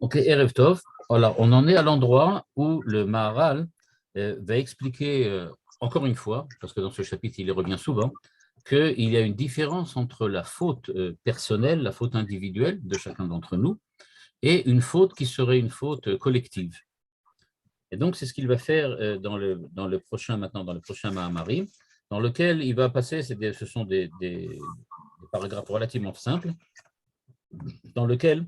Ok, Erev Tov. Alors, on en est à l'endroit où le Maharal va expliquer encore une fois, parce que dans ce chapitre, il y revient souvent, qu'il y a une différence entre la faute personnelle, la faute individuelle de chacun d'entre nous, et une faute qui serait une faute collective. Et donc, c'est ce qu'il va faire dans le prochain, maintenant, dans le prochain Mahamarim, dans lequel il va passer, ce sont des paragraphes relativement simples, dans lequel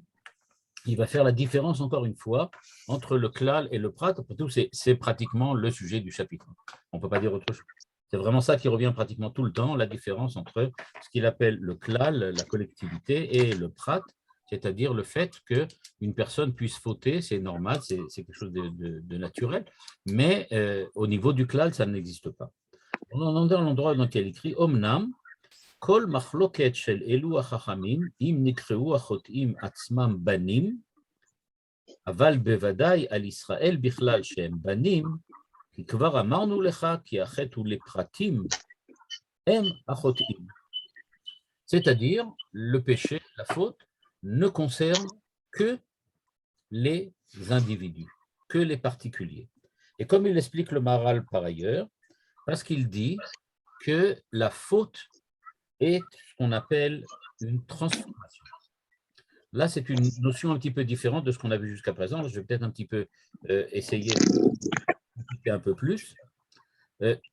il va faire la différence, encore une fois, entre le klal et le prat. Après tout, c'est pratiquement le sujet du chapitre. On ne peut pas dire autre chose. C'est vraiment ça qui revient pratiquement tout le temps, la différence entre ce qu'il appelle le klal, la collectivité, et le prat, c'est-à-dire le fait qu'une personne puisse fauter, c'est normal, c'est quelque chose de naturel, mais au niveau du klal, ça n'existe pas. On en est à l'endroit dans lequel il écrit « Omnam, כל מחלוקת של אלו החכמים, אם נקראו החוטאים עצמם בנים, אבל בוודאי על ישראל בכלל שהם בנים, כי כבר אמרנו לך כי החטא הוא לפרטים, הם החוטאים. C'est-à-dire, le péché, la faute, ne concerne que les individus, que les particuliers. Et comme il explique le Maharal par ailleurs, parce qu'il dit que la faute est ce qu'on appelle une transformation. Là, c'est une notion un petit peu différente de ce qu'on a vu jusqu'à présent. Je vais peut-être un petit peu essayer d'expliquer un peu plus.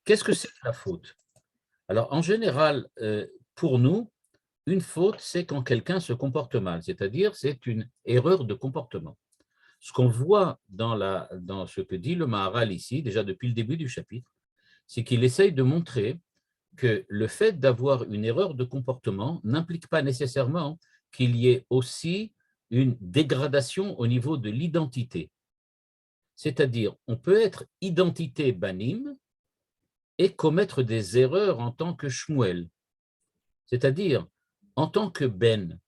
Qu'est-ce que c'est que la faute? Alors, en général, pour nous, une faute, c'est quand quelqu'un se comporte mal, c'est-à-dire c'est une erreur de comportement. Ce qu'on voit dans ce que dit le Maharal ici, déjà depuis le début du chapitre, c'est qu'il essaye de montrer que le fait d'avoir une erreur de comportement n'implique pas nécessairement qu'il y ait aussi une dégradation au niveau de l'identité. C'est-à-dire, on peut être identité banim et commettre des erreurs en tant que Shmuel. C'est-à-dire, en tant que Ben,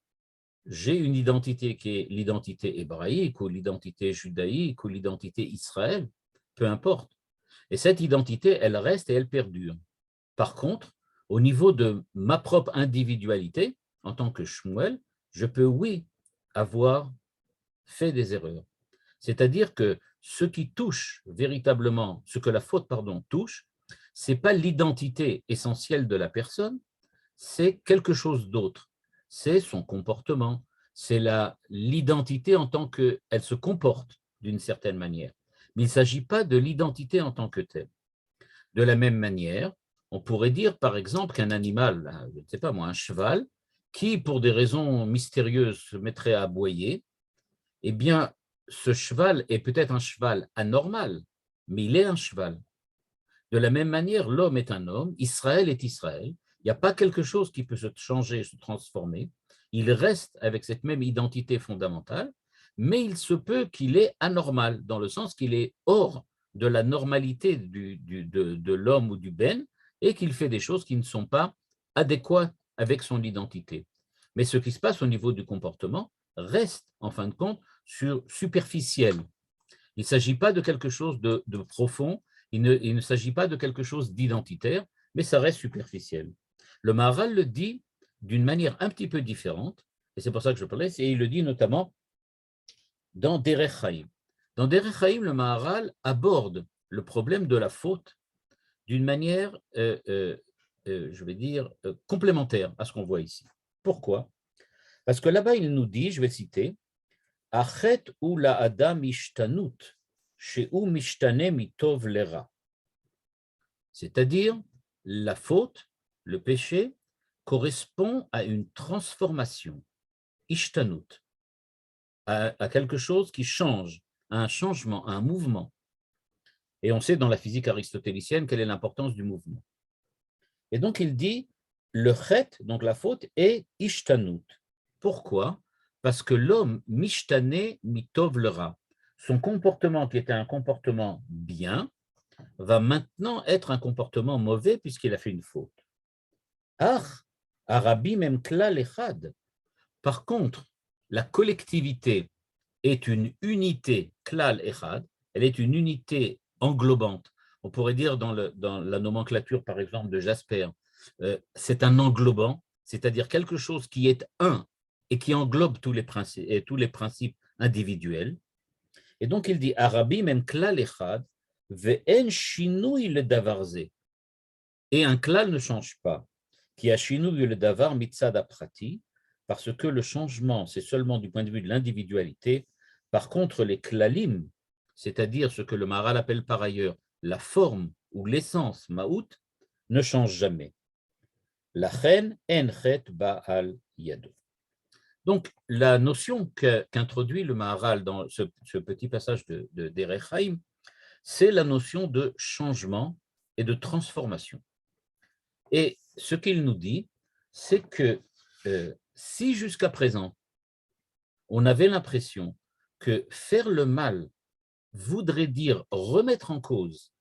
j'ai une identité qui est l'identité hébraïque ou l'identité judaïque ou l'identité Israël, peu importe. Et cette identité, elle reste et elle perdure. Par contre, au niveau de ma propre individualité, en tant que Shmuel, je peux, oui, avoir fait des erreurs. C'est-à-dire que ce qui touche véritablement, ce que la faute, pardon, touche, ce n'est pas l'identité essentielle de la personne, c'est quelque chose d'autre. C'est son comportement, c'est l'identité en tant qu'elle se comporte d'une certaine manière. Mais il ne s'agit pas de l'identité en tant que telle. De la même manière, on pourrait dire par exemple qu'un animal, je ne sais pas moi, un cheval, qui pour des raisons mystérieuses se mettrait à aboyer, eh bien, ce cheval est peut-être un cheval anormal, mais il est un cheval. De la même manière, l'homme est un homme, Israël est Israël, il n'y a pas quelque chose qui peut se changer, se transformer, il reste avec cette même identité fondamentale, mais il se peut qu'il est anormal, dans le sens qu'il est hors de la normalité de l'homme ou du ben, et qu'il fait des choses qui ne sont pas adéquates avec son identité. Mais ce qui se passe au niveau du comportement reste, en fin de compte, superficiel. Il ne s'agit pas de quelque chose de profond, il ne s'agit pas de quelque chose d'identitaire, mais ça reste superficiel. Le Maharal le dit d'une manière un petit peu différente, et c'est pour ça que je parlais, et il le dit notamment dans Derech Haïm. Dans Derech Haïm, le Maharal aborde le problème de la faute d'une manière, je vais dire, complémentaire à ce qu'on voit ici. Pourquoi? Parce que là-bas, il nous dit, je vais citer, Achet ou la adam ishtanut, chez ou mishtane mitov lera. C'est-à-dire, la faute, le péché, correspond à une transformation, ishtanut, à quelque chose qui change, à un changement, à un mouvement. Et on sait dans la physique aristotélicienne quelle est l'importance du mouvement. Et donc il dit, le chet, donc la faute, est ishtanut. Pourquoi? Parce que l'homme, mishtane mitov lera, son comportement qui était un comportement bien, va maintenant être un comportement mauvais puisqu'il a fait une faute. Ah, Arabi même klal echad. Par contre, la collectivité est une unité klal echad, elle est une unité englobante. On pourrait dire dans la nomenclature, par exemple, de Jasper, c'est un englobant, c'est-à-dire quelque chose qui est un et qui englobe tous les principes individuel. Et donc il dit Arabi men klal echad ve'en shinui le davar ze. Et un klal ne change pas. Qui a shinui le davar mitzad aprati, parce que le changement, c'est seulement du point de vue de l'individualité. Par contre, les klalim, c'est-à-dire ce que le Maharal appelle par ailleurs la forme ou l'essence, ma'out, ne change jamais. La chen en chet ba'al yado. Donc, la notion qu'introduit le Maharal dans ce petit passage de Derech Haim, c'est la notion de changement et de transformation. Et ce qu'il nous dit, c'est que si jusqu'à présent, on avait l'impression que faire le mal voudrait dire remettre en cause,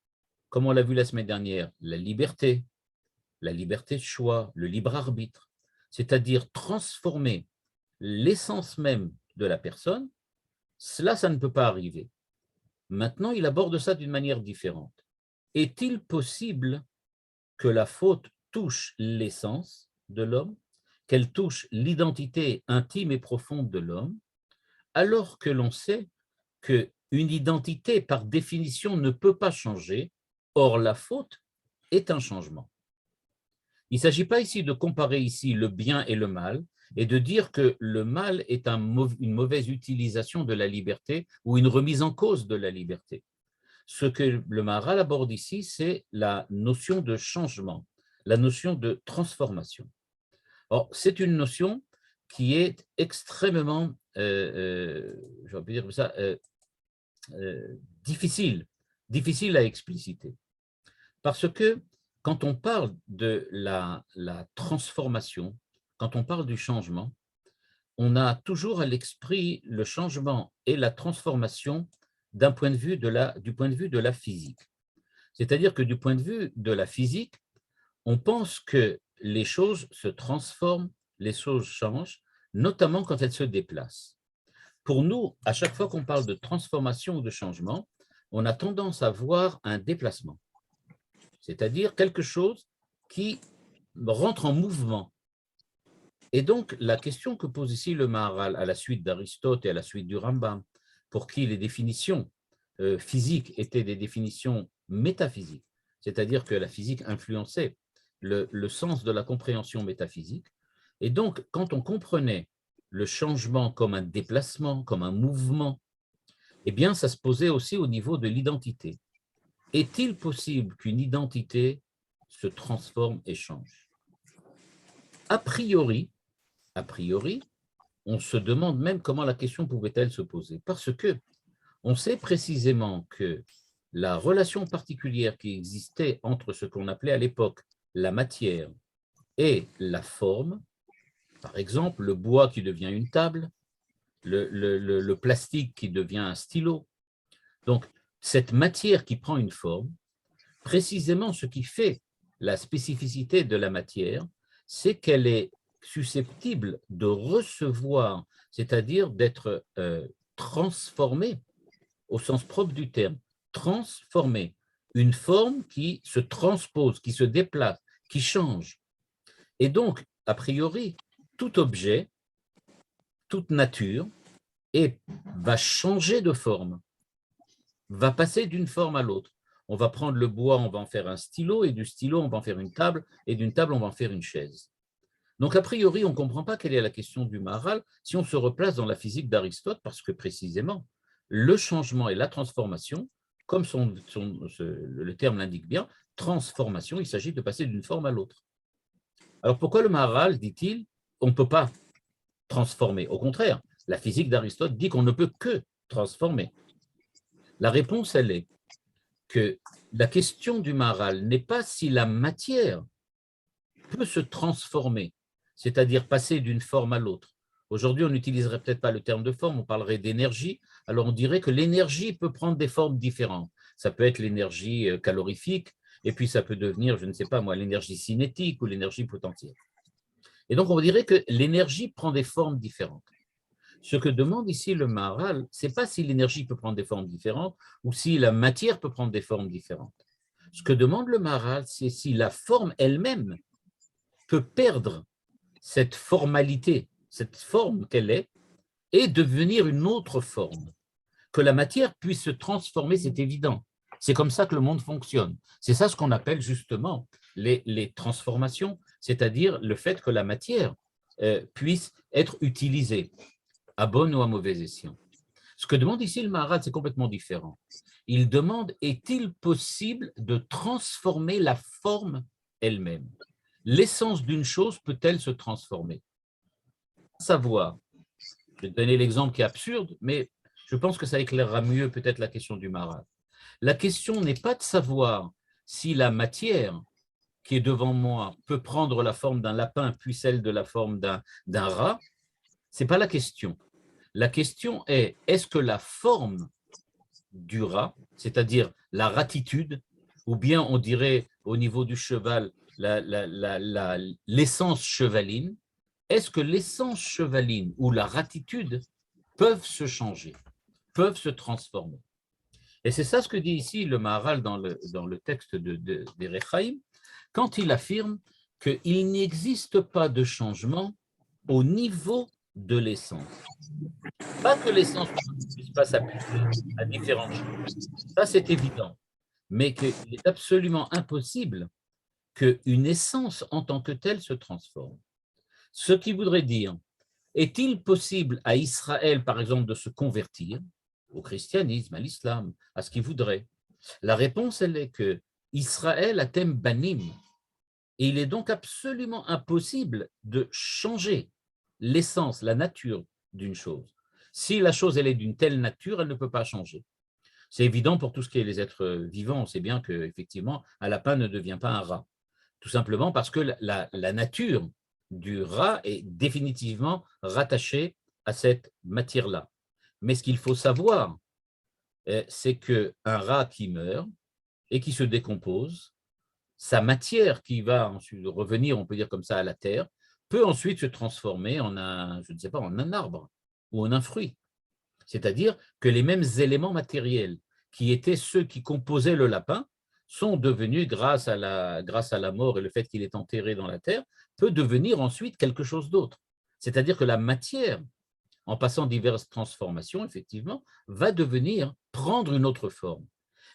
comme on l'a vu la semaine dernière, la liberté de choix, le libre arbitre, c'est-à-dire transformer l'essence même de la personne, cela, ça ne peut pas arriver. Maintenant, il aborde ça d'une manière différente. Est-il possible que la faute touche l'essence de l'homme, qu'elle touche l'identité intime et profonde de l'homme, alors que l'on sait qu'une identité, par définition, ne peut pas changer, or la faute est un changement. Il ne s'agit pas ici de comparer ici le bien et le mal, et de dire que le mal est une mauvaise utilisation de la liberté ou une remise en cause de la liberté. Ce que le Maharal aborde ici, c'est la notion de changement, la notion de transformation. Or, c'est une notion qui est extrêmement, je vais dire ça, difficile à expliciter. Parce que quand on parle de la transformation, quand on parle du changement, on a toujours à l'esprit le changement et la transformation du point de vue de la physique. C'est-à-dire que du point de vue de la physique, on pense que les choses se transforment, les choses changent, notamment quand elles se déplacent. Pour nous, à chaque fois qu'on parle de transformation ou de changement, on a tendance à voir un déplacement, c'est-à-dire quelque chose qui rentre en mouvement. Et donc, la question que pose ici le Maharal à la suite d'Aristote et à la suite du Rambam, pour qui les définitions physiques étaient des définitions métaphysiques, c'est-à-dire que la physique influençait le sens de la compréhension métaphysique. Et donc, quand on comprenait le changement comme un déplacement, comme un mouvement, eh bien, ça se posait aussi au niveau de l'identité. Est-il possible qu'une identité se transforme et change? A priori, on se demande même comment la question pouvait-elle se poser. Parce que on sait précisément que la relation particulière qui existait entre ce qu'on appelait à l'époque la matière et la forme, par exemple le bois qui devient une table, le plastique qui devient un stylo. Donc, cette matière qui prend une forme, précisément ce qui fait la spécificité de la matière, c'est qu'elle est susceptible de recevoir, c'est-à-dire d'être transformée au sens propre du terme, transformée, une forme qui se transpose, qui se déplace, qui change. Et donc, a priori, tout objet, toute nature va changer de forme, va passer d'une forme à l'autre. On va prendre le bois, on va en faire un stylo, et du stylo, on va en faire une table, et d'une table, on va en faire une chaise. Donc, a priori, on ne comprend pas quelle est la question du Maharal si on se replace dans la physique d'Aristote, parce que précisément, le changement et la transformation, comme le terme l'indique bien, transformation, il s'agit de passer d'une forme à l'autre. Alors, pourquoi le Maharal, dit-il, on ne peut pas transformer? Au contraire, la physique d'Aristote dit qu'on ne peut que transformer. La réponse, elle est que la question du Maharal n'est pas si la matière peut se transformer, c'est-à-dire passer d'une forme à l'autre. Aujourd'hui, on n'utiliserait peut-être pas le terme de forme, on parlerait d'énergie. Alors, on dirait que l'énergie peut prendre des formes différentes. Ça peut être l'énergie calorifique, et puis ça peut devenir, je ne sais pas moi, l'énergie cinétique ou l'énergie potentielle. Et donc, on dirait que l'énergie prend des formes différentes. Ce que demande ici le Maharal, ce n'est pas si l'énergie peut prendre des formes différentes ou si la matière peut prendre des formes différentes. Ce que demande le Maharal, c'est si la forme elle-même peut perdre cette formalité, cette forme qu'elle est, et devenir une autre forme. Que la matière puisse se transformer, c'est évident. C'est comme ça que le monde fonctionne. C'est ça ce qu'on appelle justement les transformations, c'est-à-dire le fait que la matière puisse être utilisée à bon ou à mauvais escient. Ce que demande ici le Maharal, c'est complètement différent. Il demande, est-il possible de transformer la forme elle-même? L'essence d'une chose peut-elle se transformer? Savoir, je vais te donner l'exemple qui est absurde, mais je pense que ça éclairera mieux peut-être la question du Maharal. La question n'est pas de savoir si la matière qui est devant moi peut prendre la forme d'un lapin puis celle de la forme d'un rat. Ce n'est pas la question. La question est, est-ce que la forme du rat, c'est-à-dire la ratitude, ou bien on dirait au niveau du cheval l'essence chevaline, est-ce que l'essence chevaline ou la ratitude peuvent se changer, peuvent se transformer? Et c'est ça ce que dit ici le Maharal dans le texte des Rechaim, quand il affirme qu'il n'existe pas de changement au niveau de l'essence. Pas que l'essence ne puisse pas s'appliquer à différentes choses, ça c'est évident, mais qu'il est absolument impossible qu'une essence en tant que telle se transforme. Ce qui voudrait dire, est-il possible à Israël, par exemple, de se convertir au christianisme, à l'islam, à ce qu'il voudrait? La réponse, elle est que Israël a thème banim, et il est donc absolument impossible de changer l'essence, la nature d'une chose. Si la chose elle est d'une telle nature, elle ne peut pas changer. C'est évident pour tout ce qui est les êtres vivants, on sait bien qu'effectivement, un lapin ne devient pas un rat. Tout simplement parce que la nature du rat est définitivement rattachée à cette matière-là. Mais ce qu'il faut savoir, c'est qu'un rat qui meurt et qui se décompose, sa matière qui va ensuite revenir, on peut dire comme ça, à la terre, peut ensuite se transformer en un, je ne sais pas, en un arbre ou en un fruit. C'est-à-dire que les mêmes éléments matériels qui étaient ceux qui composaient le lapin sont devenus, grâce à la mort et le fait qu'il est enterré dans la terre, peut devenir ensuite quelque chose d'autre. C'est-à-dire que la matière, en passant diverses transformations, effectivement, va devenir, prendre une autre forme.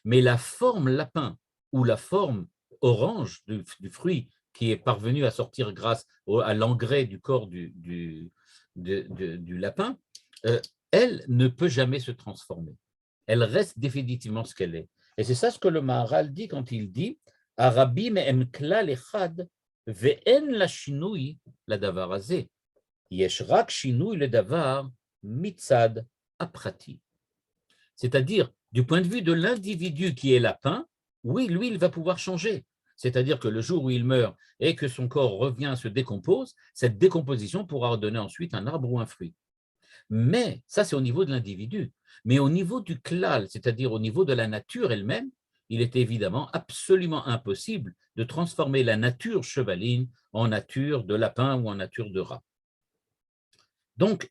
Mais la forme lapin ou la forme orange du fruit qui est parvenu à sortir grâce à l'engrais du corps du lapin, elle ne peut jamais se transformer. Elle reste définitivement ce qu'elle est. Et c'est ça ce que le Maharal dit quand il dit « Arabi me'em klal echad ve'en la shinui la davar hazeh. Yesh rak shinui le davar mitzad aprati. » C'est-à-dire, du point de vue de l'individu qui est lapin, oui, lui, il va pouvoir changer. C'est-à-dire que le jour où il meurt et que son corps revient, se décompose, cette décomposition pourra donner ensuite un arbre ou un fruit. Mais ça, c'est au niveau de l'individu. Mais au niveau du klal, c'est-à-dire au niveau de la nature elle-même, il est évidemment absolument impossible de transformer la nature chevaline en nature de lapin ou en nature de rat. Donc,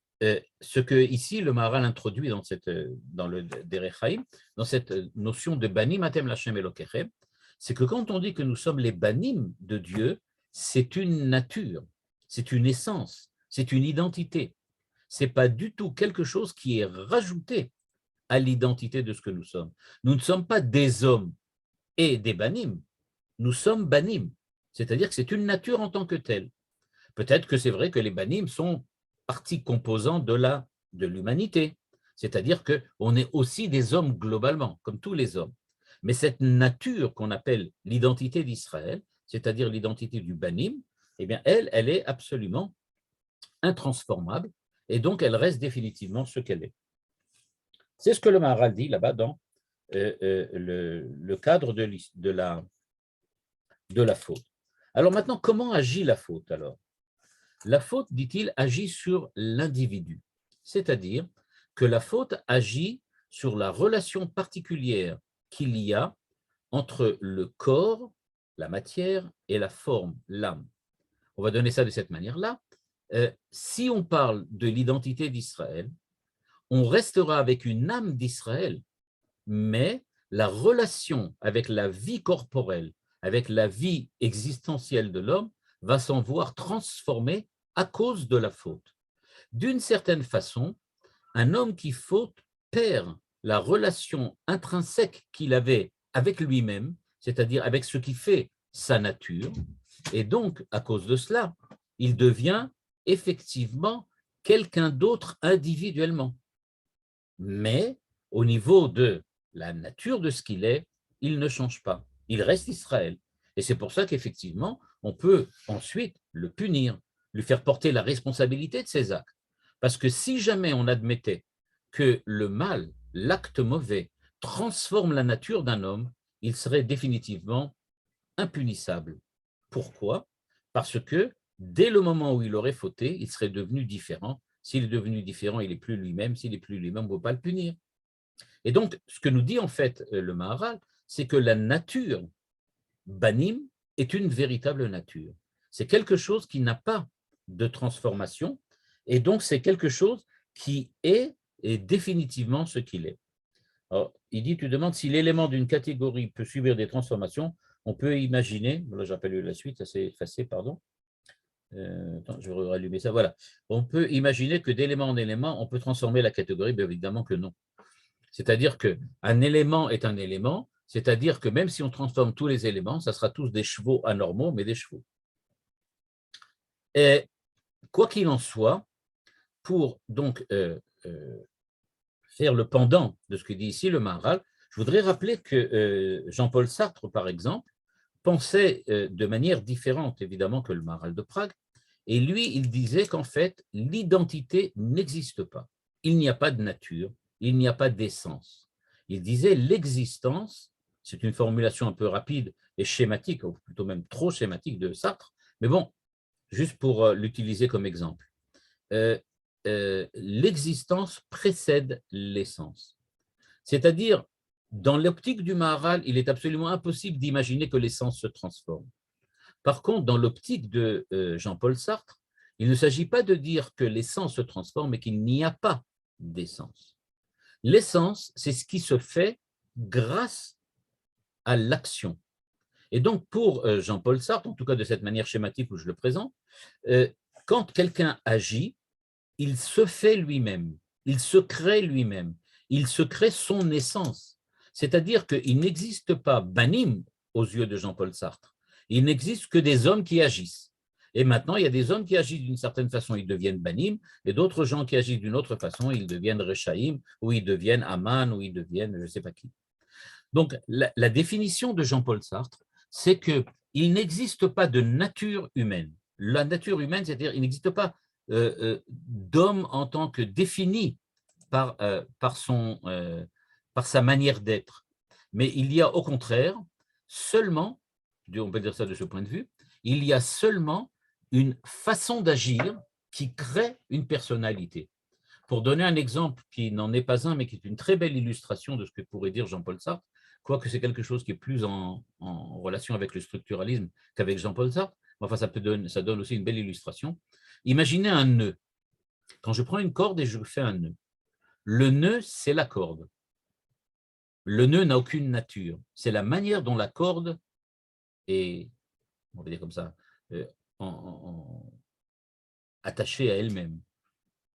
ce que ici le Maharal introduit dans le Derechaim, dans cette notion de banim atem lachem elokechem, c'est que quand on dit que nous sommes les banim de Dieu, c'est une nature, c'est une essence, c'est une identité. Ce n'est pas du tout quelque chose qui est rajouté à l'identité de ce que nous sommes. Nous ne sommes pas des hommes et des banim, nous sommes banim, c'est-à-dire que c'est une nature en tant que telle. Peut-être que c'est vrai que les banim sont partie composante de l'humanité, c'est-à-dire qu'on est aussi des hommes globalement, comme tous les hommes. Mais cette nature qu'on appelle l'identité d'Israël, c'est-à-dire l'identité du banim, eh bien elle est absolument intransformable, et donc elle reste définitivement ce qu'elle est. C'est ce que le Maharal dit là-bas dans le cadre de la faute. Alors maintenant, comment agit la faute alors? La faute, dit-il, agit sur l'individu, c'est-à-dire que la faute agit sur la relation particulière qu'il y a entre le corps, la matière, et la forme, l'âme. On va donner ça de cette manière-là. Si on parle de l'identité d'Israël, on restera avec une âme d'Israël, mais la relation avec la vie corporelle, avec la vie existentielle de l'homme, va s'en voir transformée à cause de la faute. D'une certaine façon, un homme qui faute perd la relation intrinsèque qu'il avait avec lui-même, c'est-à-dire avec ce qui fait sa nature, et donc, à cause de cela, il devient effectivement quelqu'un d'autre individuellement. Mais au niveau de la nature de ce qu'il est, il ne change pas. Il reste Israël. Et c'est pour ça qu'effectivement, on peut ensuite le punir, lui faire porter la responsabilité de ses actes. Parce que si jamais on admettait que le mal, l'acte mauvais, transforme la nature d'un homme, il serait définitivement impunissable. Pourquoi? Parce que dès le moment où il aurait fauté, il serait devenu différent. S'il est devenu différent, il n'est plus lui-même. S'il n'est plus lui-même, on ne peut pas le punir. Et donc, ce que nous dit en fait le Maharal, c'est que la nature banim est une véritable nature. C'est quelque chose qui n'a pas de transformation, et donc c'est quelque chose qui est définitivement ce qu'il est. Alors, il dit, tu demandes si l'élément d'une catégorie peut subir des transformations, on peut imaginer, là j'appelle la suite, ça s'est effacé, pardon. Attends, je vais rallumer ça, voilà. On peut imaginer que d'élément en élément, on peut transformer la catégorie, bien évidemment que non. C'est-à-dire qu'un élément est un élément, c'est-à-dire que même si on transforme tous les éléments, ça sera tous des chevaux anormaux, mais des chevaux. Et quoi qu'il en soit, pour donc faire le pendant de ce que dit ici le Maharal, je voudrais rappeler que Jean-Paul Sartre, par exemple, pensait de manière différente, évidemment, que le Maharal de Prague, et lui, il disait qu'en fait, l'identité n'existe pas. Il n'y a pas de nature, il n'y a pas d'essence. Il disait l'existence, c'est une formulation un peu rapide et schématique, ou plutôt même trop schématique de Sartre, mais bon, juste pour l'utiliser comme exemple. L'existence précède l'essence. C'est-à-dire, dans l'optique du Maharal, il est absolument impossible d'imaginer que l'essence se transforme. Par contre, dans l'optique de Jean-Paul Sartre, il ne s'agit pas de dire que l'essence se transforme, mais qu'il n'y a pas d'essence. L'essence, c'est ce qui se fait grâce à l'action. Et donc, pour Jean-Paul Sartre, en tout cas de cette manière schématique où je le présente, quand quelqu'un agit, il se fait lui-même, il se crée lui-même, il se crée son essence. C'est-à-dire qu'il n'existe pas banim aux yeux de Jean-Paul Sartre. Il n'existe que des hommes qui agissent. Et maintenant, il y a des hommes qui agissent d'une certaine façon, ils deviennent banim, et d'autres gens qui agissent d'une autre façon, ils deviennent rechaïm, ou ils deviennent aman, ou ils deviennent je ne sais pas qui. Donc, la définition de Jean-Paul Sartre, c'est qu'il n'existe pas de nature humaine. La nature humaine, c'est-à-dire qu'il n'existe pas d'homme en tant que défini par sa manière d'être. Mais il y a au contraire seulement, on peut dire ça de ce point de vue, il y a seulement une façon d'agir qui crée une personnalité. Pour donner un exemple qui n'en est pas un, mais qui est une très belle illustration de ce que pourrait dire Jean-Paul Sartre, quoique c'est quelque chose qui est plus en relation avec le structuralisme qu'avec Jean-Paul Sartre, enfin ça donne aussi une belle illustration. Imaginez un nœud. Quand je prends une corde et je fais un nœud, le nœud, c'est la corde. Le nœud n'a aucune nature. C'est la manière dont la corde est, on va dire comme ça, attachée à elle-même,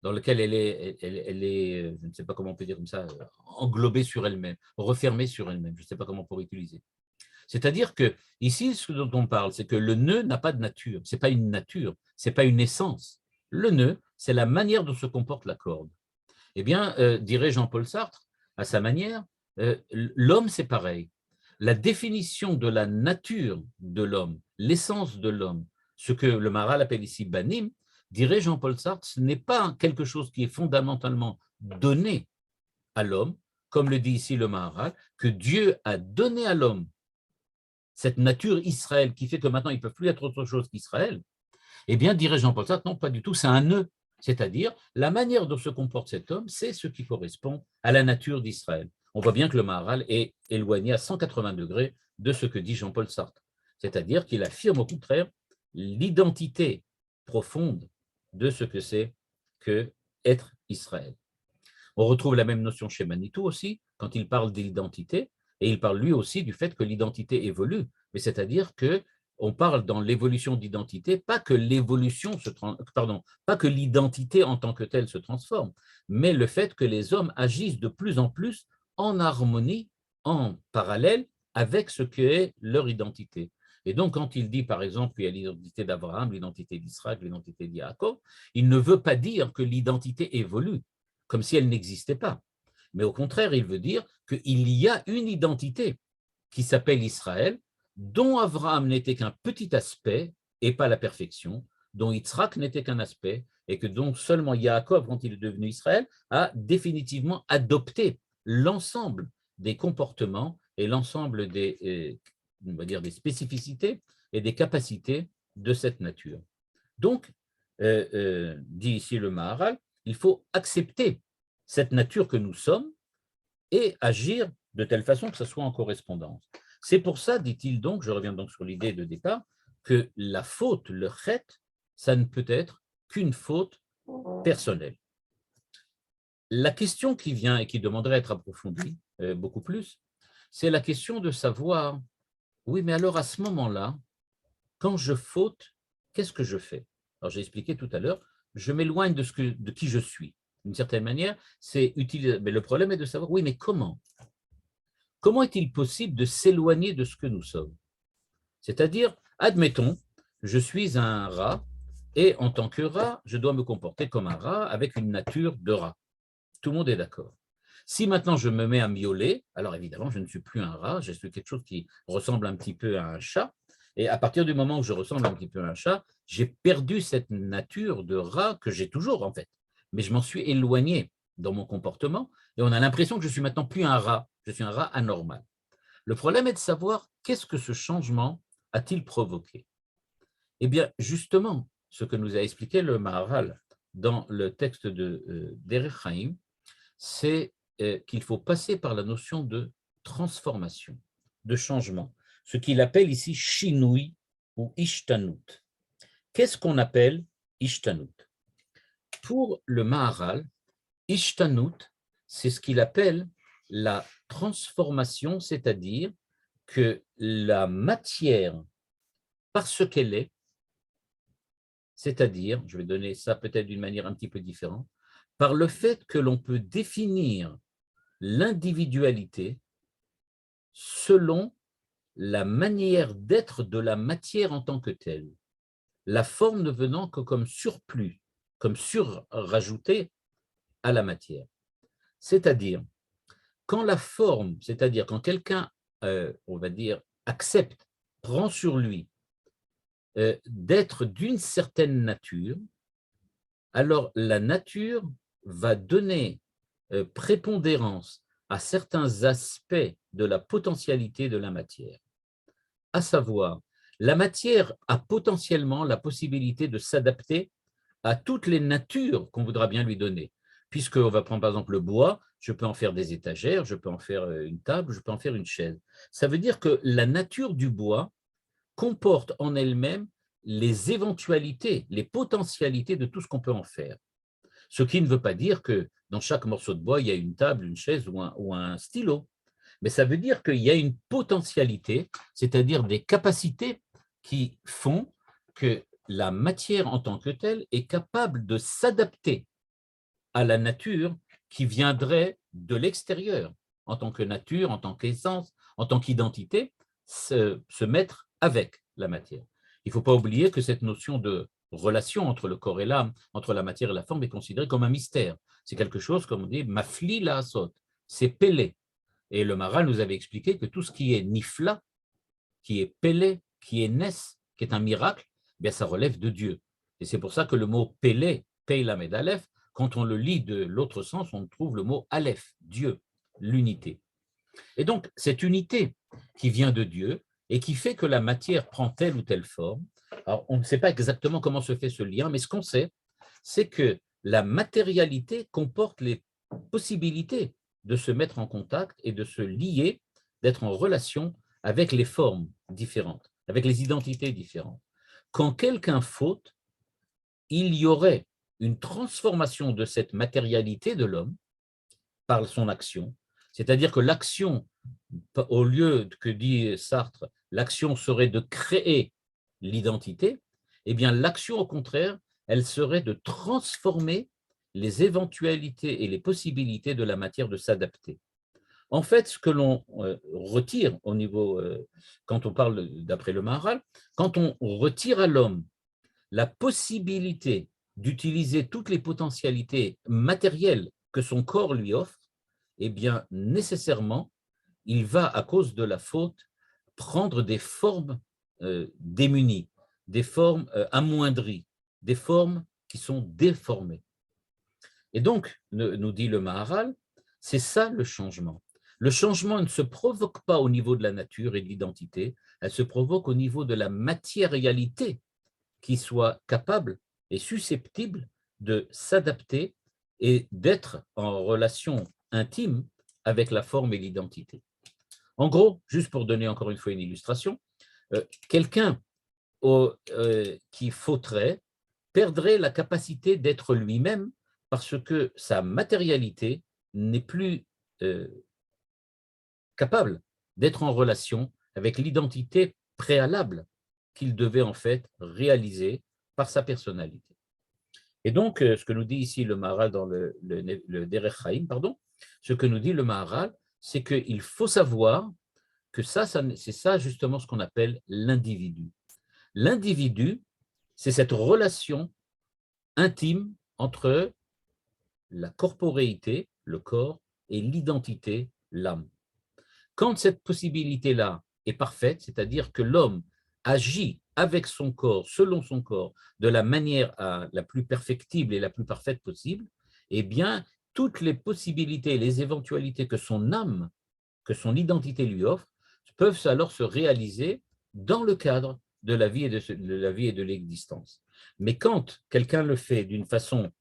dans lequel elle est, je ne sais pas comment on peut dire comme ça, englobée sur elle-même, refermée sur elle-même. Je ne sais pas comment on pourrait utiliser. C'est-à-dire que ici, ce dont on parle, c'est que le nœud n'a pas de nature. Ce n'est pas une nature, ce n'est pas une essence. Le nœud, c'est la manière dont se comporte la corde. Eh bien, dirait Jean-Paul Sartre, à sa manière, l'homme, c'est pareil. La définition de la nature de l'homme, l'essence de l'homme, ce que le Maharal appelle ici banim, dirait Jean-Paul Sartre, ce n'est pas quelque chose qui est fondamentalement donné à l'homme, comme le dit ici le Maharal, que Dieu a donné à l'homme cette nature Israël qui fait que maintenant il ne peut plus être autre chose qu'Israël. Eh bien, dirait Jean-Paul Sartre, non, pas du tout, c'est un nœud. C'est-à-dire, la manière dont se comporte cet homme, c'est ce qui correspond à la nature d'Israël. On voit bien que le Maharal est éloigné à 180 degrés de ce que dit Jean-Paul Sartre. C'est-à-dire qu'il affirme au contraire l'identité profonde de ce que c'est que être Israël. On retrouve la même notion chez Manitou aussi, quand il parle d'identité, et il parle lui aussi du fait que l'identité évolue, mais c'est-à-dire que on parle dans l'évolution d'identité, pas que pas que l'identité en tant que telle se transforme, mais le fait que les hommes agissent de plus en plus en harmonie, en parallèle avec ce qu'est leur identité. Et donc, quand il dit, par exemple, qu'il y a l'identité d'Abraham, l'identité d'Israël, l'identité d'Yaakov, il ne veut pas dire que l'identité évolue, comme si elle n'existait pas. Mais au contraire, il veut dire qu'il y a une identité qui s'appelle Israël, dont Abraham n'était qu'un petit aspect et pas la perfection, dont Yitzhak n'était qu'un aspect, et que donc seulement Yaakov, quand il est devenu Israël, a définitivement adopté l'ensemble des comportements et l'ensemble on va dire des spécificités et des capacités de cette nature. Donc, dit ici le Maharal, il faut accepter cette nature que nous sommes et agir de telle façon que ce soit en correspondance. C'est pour ça, dit-il donc, je reviens donc sur l'idée de départ, que la faute, le chet, ça ne peut être qu'une faute personnelle. La question qui vient et qui demanderait à être approfondie beaucoup plus, c'est la question de savoir, oui, mais alors à ce moment-là, quand je faute, qu'est-ce que je fais? Alors j'ai expliqué tout à l'heure, je m'éloigne de qui je suis. D'une certaine manière, c'est utile, mais le problème est de savoir, oui, mais comment? Comment est-il possible de s'éloigner de ce que nous sommes? C'est-à-dire, admettons, je suis un rat et en tant que rat, je dois me comporter comme un rat avec une nature de rat. Tout le monde est d'accord. Si maintenant je me mets à miauler, alors évidemment, je ne suis plus un rat, je suis quelque chose qui ressemble un petit peu à un chat. Et à partir du moment où je ressemble un petit peu à un chat, j'ai perdu cette nature de rat que j'ai toujours en fait. Mais je m'en suis éloigné dans mon comportement et on a l'impression que je suis maintenant plus un rat, je suis un rat anormal. Le problème est de savoir qu'est-ce que ce changement a-t-il provoqué. Eh bien, justement, ce que nous a expliqué le Maharal dans le texte de Derech Chaim, c'est qu'il faut passer par la notion de transformation, de changement, ce qu'il appelle ici shinui ou ishtanut. Qu'est-ce qu'on appelle ishtanut? Pour le Maharal, ishtanut, c'est ce qu'il appelle la transformation, c'est-à-dire que la matière, parce qu'elle est, c'est-à-dire, je vais donner ça peut-être d'une manière un petit peu différente, par le fait que l'on peut définir l'individualité selon la manière d'être de la matière en tant que telle, la forme ne venant que comme surplus, comme surrajouté à la matière. C'est-à-dire, quand la forme, c'est-à-dire quand quelqu'un, on va dire, accepte, prend sur lui d'être d'une certaine nature, alors la nature va donner prépondérance à certains aspects de la potentialité de la matière. À savoir, la matière a potentiellement la possibilité de s'adapter à toutes les natures qu'on voudra bien lui donner. Puisqu'on va prendre par exemple le bois, je peux en faire des étagères, je peux en faire une table, je peux en faire une chaise. Ça veut dire que la nature du bois comporte en elle-même les éventualités, les potentialités de tout ce qu'on peut en faire. Ce qui ne veut pas dire que dans chaque morceau de bois, il y a une table, une chaise ou un stylo. Mais ça veut dire qu'il y a une potentialité, c'est-à-dire des capacités qui font que la matière en tant que telle est capable de s'adapter à la nature qui viendrait de l'extérieur, en tant que nature, en tant qu'essence, en tant qu'identité, se mettre avec la matière. Il ne faut pas oublier que cette notion de relation entre le corps et l'âme, entre la matière et la forme, est considérée comme un mystère. C'est quelque chose, comme on dit, mafli la asot, c'est pélé. Et le Maharal nous avait expliqué que tout ce qui est nifla, qui est pélé, qui est nes, qui est un miracle, bien ça relève de Dieu. Et c'est pour ça que le mot pélé, pei lamed aleph, quand on le lit de l'autre sens, on trouve le mot aleph, Dieu, l'unité. Et donc, cette unité qui vient de Dieu et qui fait que la matière prend telle ou telle forme, alors on ne sait pas exactement comment se fait ce lien, mais ce qu'on sait, c'est que la matérialité comporte les possibilités de se mettre en contact et de se lier, d'être en relation avec les formes différentes, avec les identités différentes. Quand quelqu'un faute, il y aurait une transformation de cette matérialité de l'homme par son action, c'est-à-dire que l'action, au lieu que dit Sartre, l'action serait de créer l'identité, eh bien l'action au contraire, elle serait de transformer les éventualités et les possibilités de la matière de s'adapter. En fait, ce que l'on retire au niveau, quand on parle d'après le Maharal, quand on retire à l'homme la possibilité d'utiliser toutes les potentialités matérielles que son corps lui offre, eh bien, nécessairement, il va, à cause de la faute, prendre des formes démunies, des formes amoindries, des formes qui sont déformées. Et donc, nous dit le Maharal, c'est ça le changement. Le changement ne se provoque pas au niveau de la nature et de l'identité, elle se provoque au niveau de la matérialité qui soit capable et susceptible de s'adapter et d'être en relation intime avec la forme et l'identité. En gros, juste pour donner encore une fois une illustration, quelqu'un qui fauterait perdrait la capacité d'être lui-même parce que sa matérialité n'est plus capable d'être en relation avec l'identité préalable qu'il devait en fait réaliser par sa personnalité. Et donc, ce que nous dit ici le Maharal dans le Derech Chaim, pardon, ce que nous dit le Maharal, c'est qu'il faut savoir que c'est ça justement ce qu'on appelle l'individu. L'individu, c'est cette relation intime entre la corporéité, le corps, et l'identité, l'âme. Quand cette possibilité-là est parfaite, c'est-à-dire que l'homme agit avec son corps, selon son corps, de la manière la plus perfectible et la plus parfaite possible, eh bien, toutes les possibilités, les éventualités que son âme, que son identité lui offre, peuvent alors se réaliser dans le cadre de la vie et de l'existence. Mais quand quelqu'un le fait d'une façon,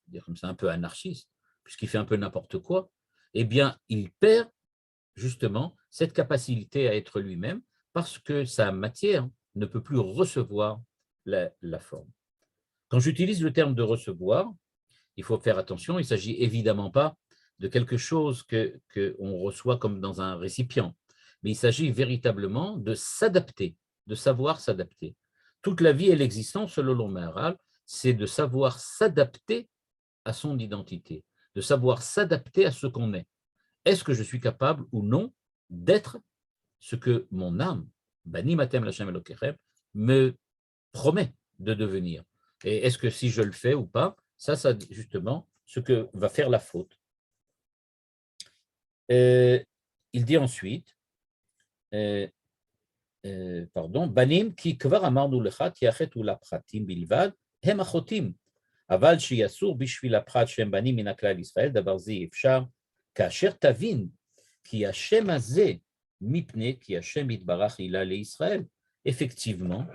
dire comme ça, un peu anarchiste, puisqu'il fait un peu n'importe quoi, eh bien, il perd justement cette capacité à être lui-même parce que sa matière ne peut plus recevoir la forme. Quand j'utilise le terme de recevoir, il faut faire attention, il ne s'agit évidemment pas de quelque chose qu'on reçoit comme dans un récipient, mais il s'agit véritablement de s'adapter, de savoir s'adapter. Toute la vie et l'existence, selon le Maharal, c'est de savoir s'adapter à son identité, de savoir s'adapter à ce qu'on est. Est-ce que je suis capable ou non d'être ce que mon âme, Bani Matem Lachem Elokechem, me promet de devenir? Et est-ce que si je le fais ou pas, ça justement, ce que va faire la faute. Il dit ensuite, pardon, Banim ki kvar amarnu lecha tiachet ula pratim bilvad, hem achotim. אבל שיסור בשביל הפרט שהם בנים מן הכלל ישראל, דבר זה אי אפשר, כאשר תבין כי השם הזה מפני כי השם יתברך הילה לישראל. Effectivement,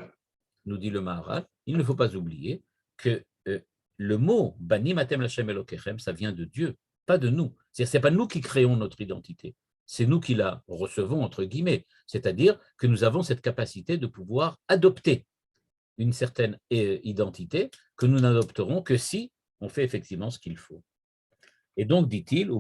nous dit le Maharal, il ne faut pas oublier que le mot Banim Atem Lashem Elokechem, ça vient de Dieu, pas de nous. C'est-à-dire, ce n'est pas nous qui créons notre identité, c'est nous qui la recevons, entre guillemets. C'est-à-dire que nous avons cette capacité de pouvoir adopter une certaine identité que nous n'adopterons que si on fait effectivement ce qu'il faut. Et donc, dit-il,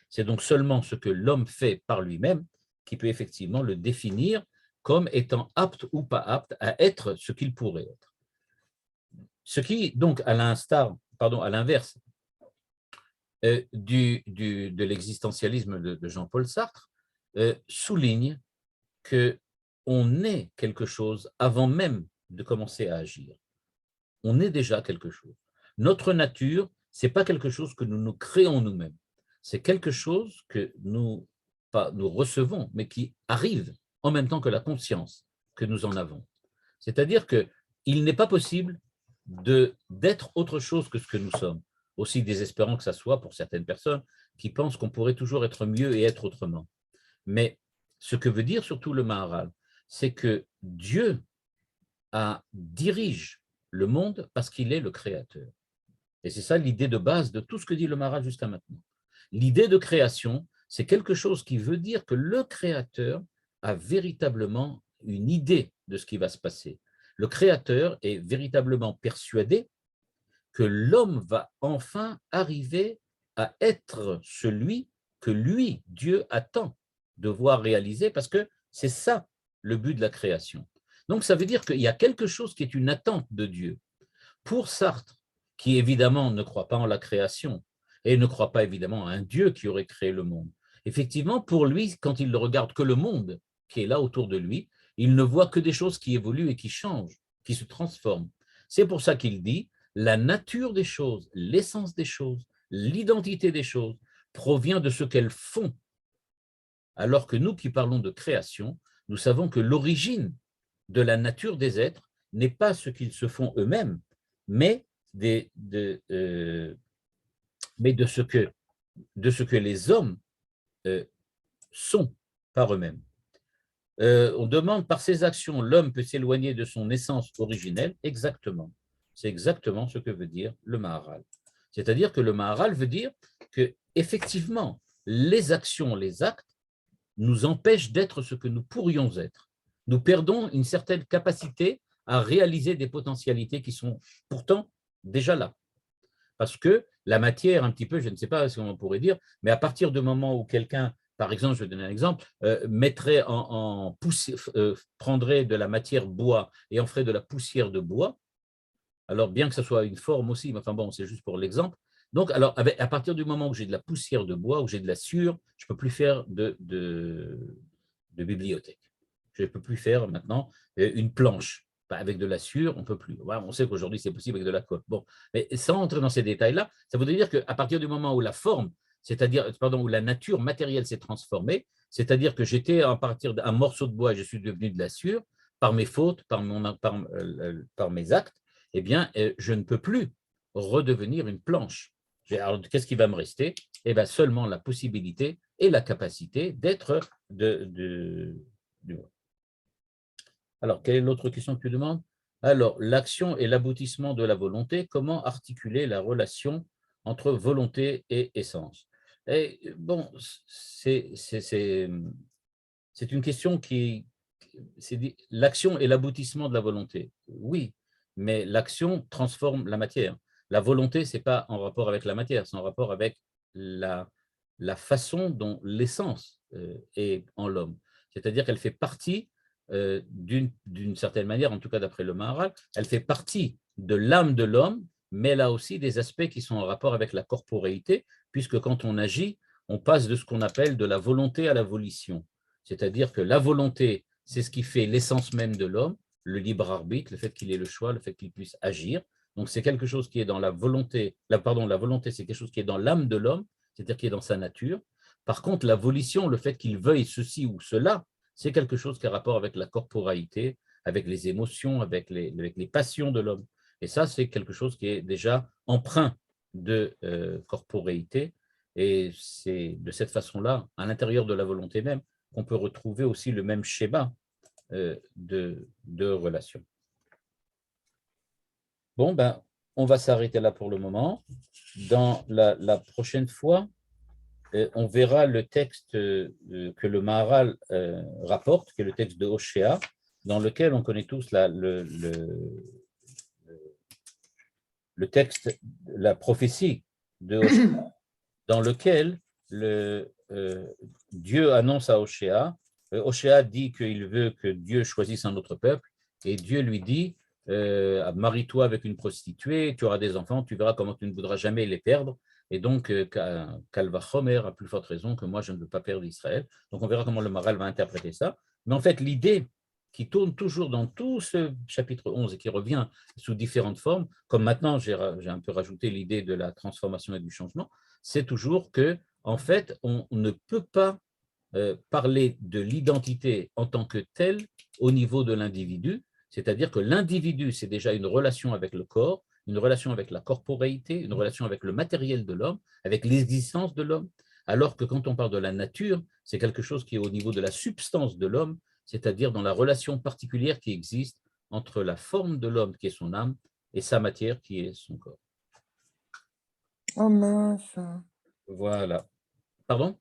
c'est donc seulement ce que l'homme fait par lui-même qui peut effectivement le définir comme étant apte ou pas apte à être ce qu'il pourrait être. Ce qui, donc, à l'inverse de l'existentialisme de Jean-Paul Sartre, souligne qu'on est quelque chose avant même de commencer à agir. On est déjà quelque chose. Notre nature, ce n'est pas quelque chose que nous nous créons nous-mêmes. C'est quelque chose que nous recevons, mais qui arrive en même temps que la conscience que nous en avons. C'est-à-dire qu'il n'est pas possible d'être autre chose que ce que nous sommes, aussi désespérant que ça soit pour certaines personnes qui pensent qu'on pourrait toujours être mieux et être autrement. Mais ce que veut dire surtout le Maharal, c'est que Dieu dirige le monde parce qu'il est le créateur. Et c'est ça l'idée de base de tout ce que dit le Maharal jusqu'à maintenant. L'idée de création, c'est quelque chose qui veut dire que le créateur a véritablement une idée de ce qui va se passer. Le créateur est véritablement persuadé que l'homme va enfin arriver à être celui que lui, Dieu, attend de voir réaliser, parce que c'est ça le but de la création. Donc ça veut dire qu'il y a quelque chose qui est une attente de Dieu. Pour Sartre, qui évidemment ne croit pas en la création et ne croit pas évidemment à un Dieu qui aurait créé le monde, effectivement, pour lui, quand il ne regarde que le monde qui est là autour de lui, il ne voit que des choses qui évoluent et qui changent, qui se transforment. C'est pour ça qu'il dit, la nature des choses, l'essence des choses, l'identité des choses provient de ce qu'elles font. Alors que nous qui parlons de création, nous savons que l'origine de la nature des êtres n'est pas ce qu'ils se font eux-mêmes, mais de ce que les hommes sont par eux-mêmes. On demande par ses actions, l'homme peut s'éloigner de son essence originelle. Exactement. C'est exactement ce que veut dire le Maharal. C'est-à-dire que le Maharal veut dire que, effectivement, les actions, les actes, nous empêchent d'être ce que nous pourrions être. Nous perdons une certaine capacité à réaliser des potentialités qui sont pourtant déjà là. Parce que la matière, un petit peu, je ne sais pas ce qu'on pourrait dire, mais à partir du moment où quelqu'un, par exemple, je vais donner un exemple, prendrait de la matière bois et en ferait de la poussière de bois, alors bien que ce soit une forme aussi, mais enfin bon, c'est juste pour l'exemple. Donc, alors, à partir du moment où j'ai de la poussière de bois, où j'ai de la sueur, je ne peux plus faire de bibliothèque. Je ne peux plus faire maintenant une planche. Avec de la sueur, on ne peut plus. On sait qu'aujourd'hui, c'est possible avec de la colle. Bon, mais sans entrer dans ces détails-là, ça voudrait dire qu'à partir du moment où la forme, où la nature matérielle s'est transformée, c'est-à-dire que j'étais à partir d'un morceau de bois, je suis devenu de la sueur, par mes fautes, par mes actes, eh bien, je ne peux plus redevenir une planche. Alors, qu'est-ce qui va me rester? Eh bien, seulement la possibilité et la capacité d'être du monde. Alors, quelle est l'autre question que tu demandes? Alors, l'action et l'aboutissement de la volonté, comment articuler la relation entre volonté et essence? Et bon, c'est une question l'action et l'aboutissement de la volonté. Oui, mais l'action transforme la matière. La volonté, ce n'est pas en rapport avec la matière, c'est en rapport avec la façon dont l'essence est en l'homme. C'est-à-dire qu'elle fait partie, d'une certaine manière, en tout cas d'après le Maharal, elle fait partie de l'âme de l'homme, mais elle a aussi des aspects qui sont en rapport avec la corporéité, puisque quand on agit, on passe de ce qu'on appelle de la volonté à la volition. C'est-à-dire que la volonté, c'est ce qui fait l'essence même de l'homme, le libre arbitre, le fait qu'il ait le choix, le fait qu'il puisse agir. Donc, c'est quelque chose qui est dans la volonté. La volonté, c'est quelque chose qui est dans l'âme de l'homme, c'est-à-dire qui est dans sa nature. Par contre, la volition, le fait qu'il veuille ceci ou cela, c'est quelque chose qui a rapport avec la corporalité, avec les émotions, avec les passions de l'homme. Et ça, c'est quelque chose qui est déjà empreint de corporéité. Et c'est de cette façon-là, à l'intérieur de la volonté même, qu'on peut retrouver aussi le même schéma de relation. Bon, ben, on va s'arrêter là pour le moment. Dans la prochaine fois, on verra le texte que le Maharal rapporte, qui est le texte de Hoshea, dans lequel on connaît tous le texte, la prophétie de Hoshea, dans lequel Dieu annonce à Hoshea, Hoshea dit qu'il veut que Dieu choisisse un autre peuple, et Dieu lui dit, marie-toi avec une prostituée, tu auras des enfants, tu verras comment tu ne voudras jamais les perdre, et donc Kalva Chomer a plus forte raison que moi je ne veux pas perdre Israël. Donc on verra comment le Maharal va interpréter ça. Mais en fait, l'idée qui tourne toujours dans tout ce chapitre 11 et qui revient sous différentes formes, comme maintenant j'ai un peu rajouté l'idée de la transformation et du changement, c'est toujours que, en fait, on ne peut pas parler de l'identité en tant que telle au niveau de l'individu, c'est-à-dire que l'individu, c'est déjà une relation avec le corps, une relation avec la corporéité, une relation avec le matériel de l'homme, avec l'existence de l'homme, alors que quand on parle de la nature, c'est quelque chose qui est au niveau de la substance de l'homme, c'est-à-dire dans la relation particulière qui existe entre la forme de l'homme, qui est son âme, et sa matière, qui est son corps. Oh mince. Voilà. Pardon?